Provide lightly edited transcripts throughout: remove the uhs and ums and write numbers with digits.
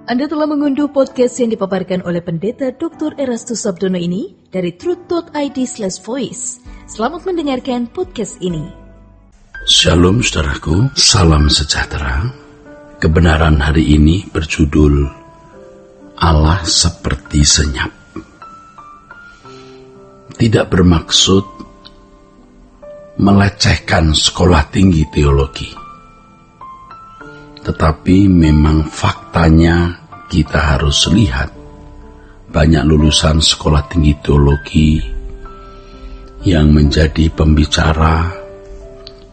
Anda telah mengunduh podcast yang dipaparkan oleh Pendeta Dr. Erastus Sabdono ini dari truth.id/voice. Selamat mendengarkan podcast ini. Shalom saudaraku, salam sejahtera. Kebenaran hari ini berjudul Allah seperti senyap. Tidak bermaksud melecehkan sekolah tinggi teologi, tetapi memang faktanya kita harus lihat banyak lulusan sekolah tinggi teologi yang menjadi pembicara,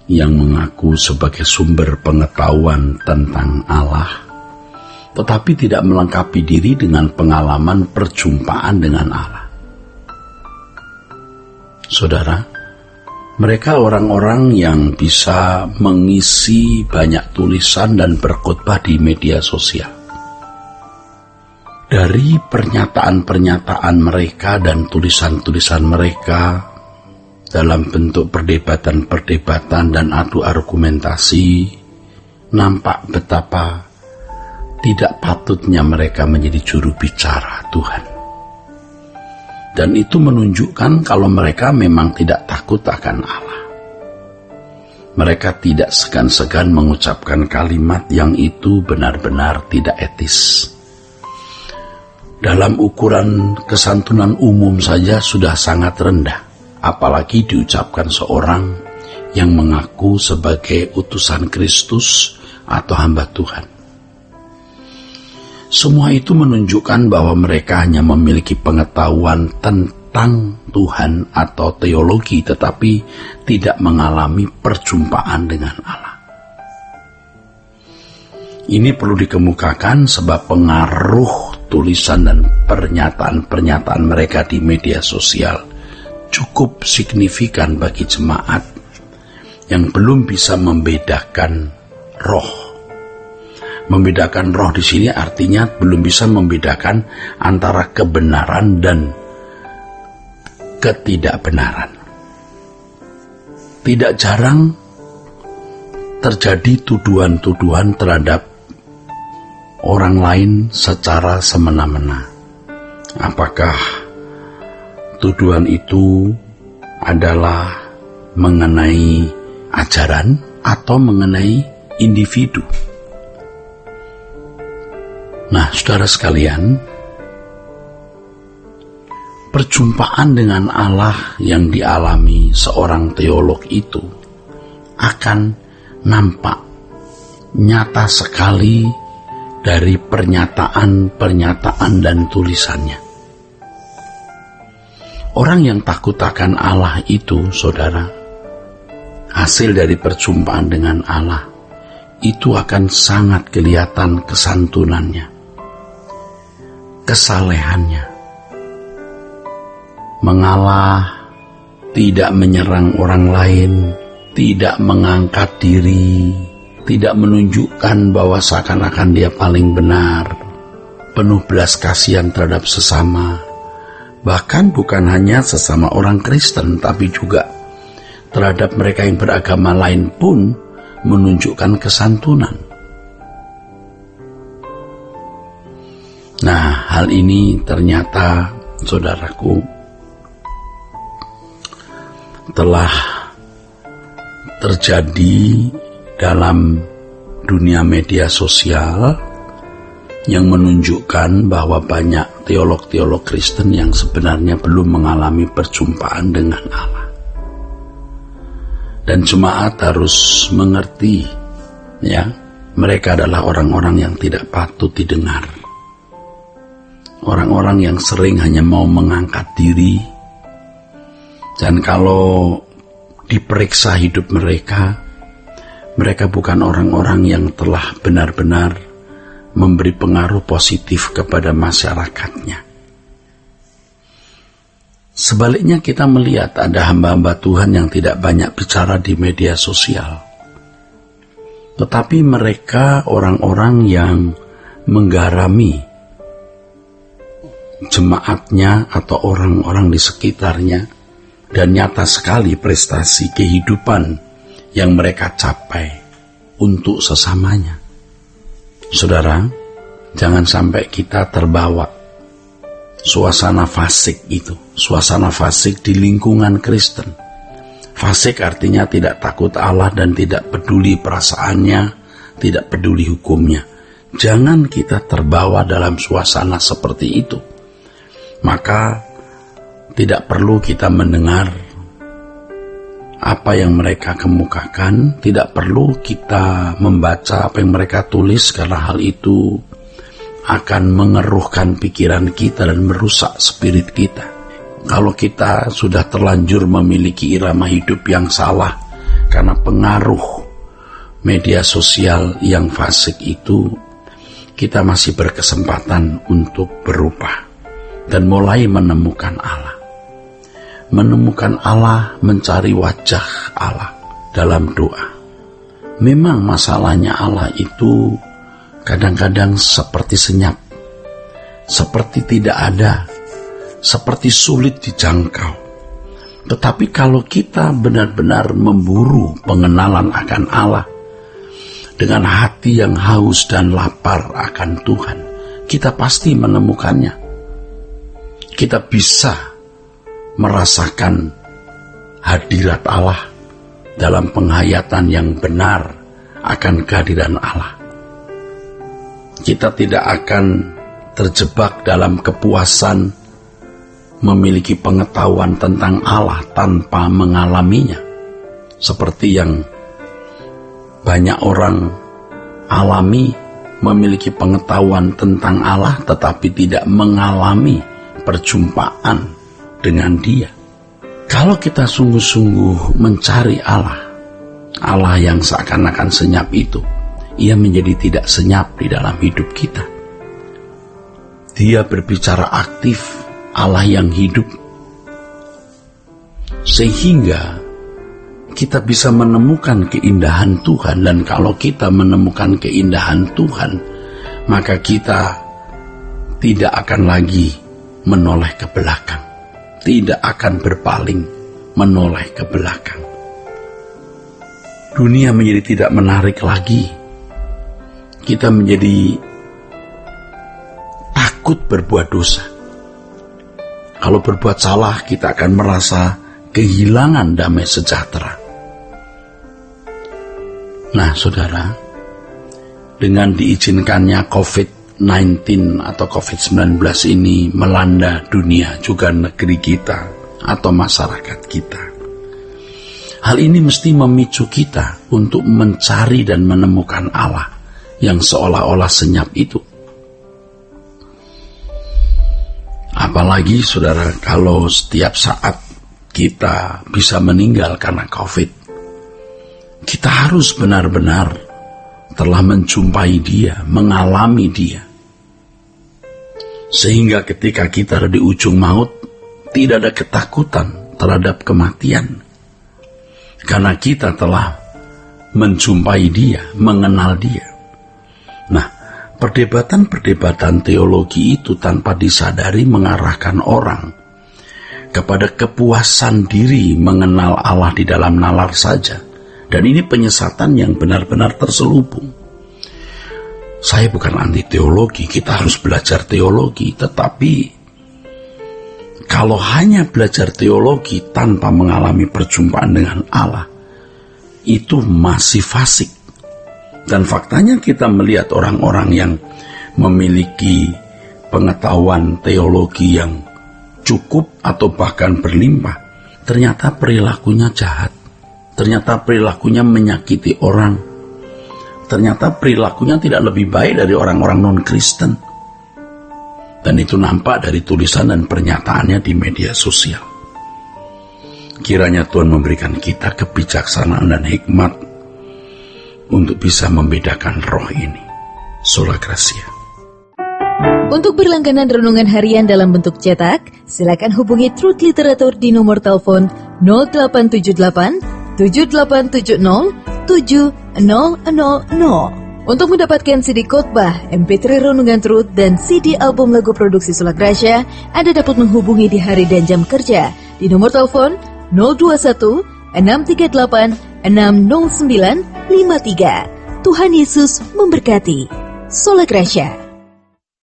yang mengaku sebagai sumber pengetahuan tentang Allah, tetapi tidak melengkapi diri dengan pengalaman perjumpaan dengan Allah. Saudara, mereka orang-orang yang bisa mengisi banyak tulisan dan berkhotbah di media sosial. Dari pernyataan-pernyataan mereka dan tulisan-tulisan mereka dalam bentuk perdebatan-perdebatan dan adu argumentasi, nampak betapa tidak patutnya mereka menjadi juru bicara Tuhan. Dan itu menunjukkan kalau mereka memang tidak takut akan Allah. Mereka tidak segan-segan mengucapkan kalimat yang itu benar-benar tidak etis. Dalam ukuran kesantunan umum saja sudah sangat rendah, apalagi diucapkan seorang yang mengaku sebagai utusan Kristus atau hamba Tuhan. Semua itu menunjukkan bahwa mereka hanya memiliki pengetahuan tentang Tuhan atau teologi, tetapi tidak mengalami perjumpaan dengan Allah. Ini perlu dikemukakan sebab pengaruh tulisan dan pernyataan-pernyataan mereka di media sosial cukup signifikan bagi jemaat yang belum bisa membedakan roh. Membedakan roh di sini artinya belum bisa membedakan antara kebenaran dan ketidakbenaran. Tidak jarang terjadi tuduhan-tuduhan terhadap orang lain secara semena-mena. Apakah tuduhan itu adalah mengenai ajaran atau mengenai individu? Nah, saudara sekalian, perjumpaan dengan Allah yang dialami seorang teolog itu akan nampak nyata sekali dari pernyataan-pernyataan dan tulisannya. Orang yang takut akan Allah itu, saudara, hasil dari perjumpaan dengan Allah, itu akan sangat kelihatan kesantunannya, kesalehannya, mengalah, tidak menyerang orang lain, tidak mengangkat diri, tidak menunjukkan bahwa seakan-akan dia paling benar, penuh belas kasihan terhadap sesama, bahkan bukan hanya sesama orang Kristen, tapi juga terhadap mereka yang beragama lain pun menunjukkan kesantunan. Nah, hal ini ternyata, saudaraku, telah terjadi dalam dunia media sosial yang menunjukkan bahwa banyak teolog-teolog Kristen yang sebenarnya belum mengalami perjumpaan dengan Allah. Dan jemaat harus mengerti, ya, mereka adalah orang-orang yang tidak patut didengar. Orang-orang yang sering hanya mau mengangkat diri, dan kalau diperiksa hidup mereka, mereka bukan orang-orang yang telah benar-benar memberi pengaruh positif kepada masyarakatnya. Sebaliknya kita melihat ada hamba-hamba Tuhan yang tidak banyak bicara di media sosial, tetapi mereka orang-orang yang menggarami jemaatnya atau orang-orang di sekitarnya, dan nyata sekali prestasi kehidupan yang mereka capai untuk sesamanya. Saudara, Jangan sampai kita terbawa suasana fasik itu, suasana fasik di lingkungan Kristen. Fasik artinya tidak takut Allah dan tidak peduli perasaannya, tidak peduli hukumnya. Jangan kita terbawa dalam suasana seperti itu. Maka tidak perlu kita mendengar apa yang mereka kemukakan, tidak perlu kita membaca apa yang mereka tulis, karena hal itu akan mengeruhkan pikiran kita dan merusak spirit kita. Kalau kita sudah terlanjur memiliki irama hidup yang salah karena pengaruh media sosial yang fasik itu, kita masih berkesempatan untuk berubah dan mulai menemukan Allah. Menemukan Allah, mencari wajah Allah dalam doa. Memang masalahnya Allah itu kadang-kadang seperti senyap, seperti tidak ada, seperti sulit dijangkau. Tetapi kalau kita benar-benar memburu pengenalan akan Allah, dengan hati yang haus dan lapar akan Tuhan, kita pasti menemukannya. Kita bisa merasakan hadirat Allah dalam penghayatan yang benar akan kehadiran Allah. Kita tidak akan terjebak dalam kepuasan memiliki pengetahuan tentang Allah tanpa mengalaminya, seperti yang banyak orang alami, memiliki pengetahuan tentang Allah tetapi tidak mengalami perjumpaan dengan Dia. Kalau kita sungguh-sungguh mencari Allah, Allah yang seakan-akan senyap itu, Ia menjadi tidak senyap di dalam hidup kita. Dia berbicara aktif, Allah yang hidup, sehingga kita bisa menemukan keindahan Tuhan. Dan kalau kita menemukan keindahan Tuhan, maka kita tidak akan lagi menoleh ke belakang, tidak akan berpaling menoleh ke belakang. Dunia menjadi tidak menarik lagi. Kita menjadi takut berbuat dosa. Kalau berbuat salah, kita akan merasa kehilangan damai sejahtera. Nah, saudara, dengan diizinkannya COVID-19 atau COVID-19 ini melanda dunia, juga negeri kita atau masyarakat kita, hal ini mesti memicu kita untuk mencari dan menemukan Allah yang seolah-olah senyap itu. Apalagi saudara, kalau setiap saat kita bisa meninggal karena COVID, kita harus benar-benar telah menjumpai Dia, mengalami Dia, sehingga ketika kita ada di ujung maut, tidak ada ketakutan terhadap kematian, karena kita telah menjumpai Dia, mengenal Dia. Nah, perdebatan-perdebatan teologi itu tanpa disadari mengarahkan orang kepada kepuasan diri mengenal Allah di dalam nalar saja. Dan ini penyesatan yang benar-benar terselubung. Saya bukan anti teologi, kita harus belajar teologi, tetapi kalau hanya belajar teologi tanpa mengalami perjumpaan dengan Allah, itu masih fasik. Dan faktanya kita melihat orang-orang yang memiliki pengetahuan teologi yang cukup atau bahkan berlimpah, ternyata perilakunya jahat, ternyata perilakunya menyakiti orang, ternyata perilakunya tidak lebih baik dari orang-orang non-Kristen. Dan itu nampak dari tulisan dan pernyataannya di media sosial. Kiranya Tuhan memberikan kita kebijaksanaan dan hikmat untuk bisa membedakan roh ini. Sola Gracia. Untuk berlangganan renungan harian dalam bentuk cetak, silakan hubungi Truth Literatur di nomor telepon 0878 7870 7000. Untuk mendapatkan CD khotbah, MP3 renungan Truth, dan CD album lagu produksi Sola Gracia, Anda dapat menghubungi di hari dan jam kerja di nomor telepon 021 638 60953. Tuhan Yesus memberkati. Sola Gracia.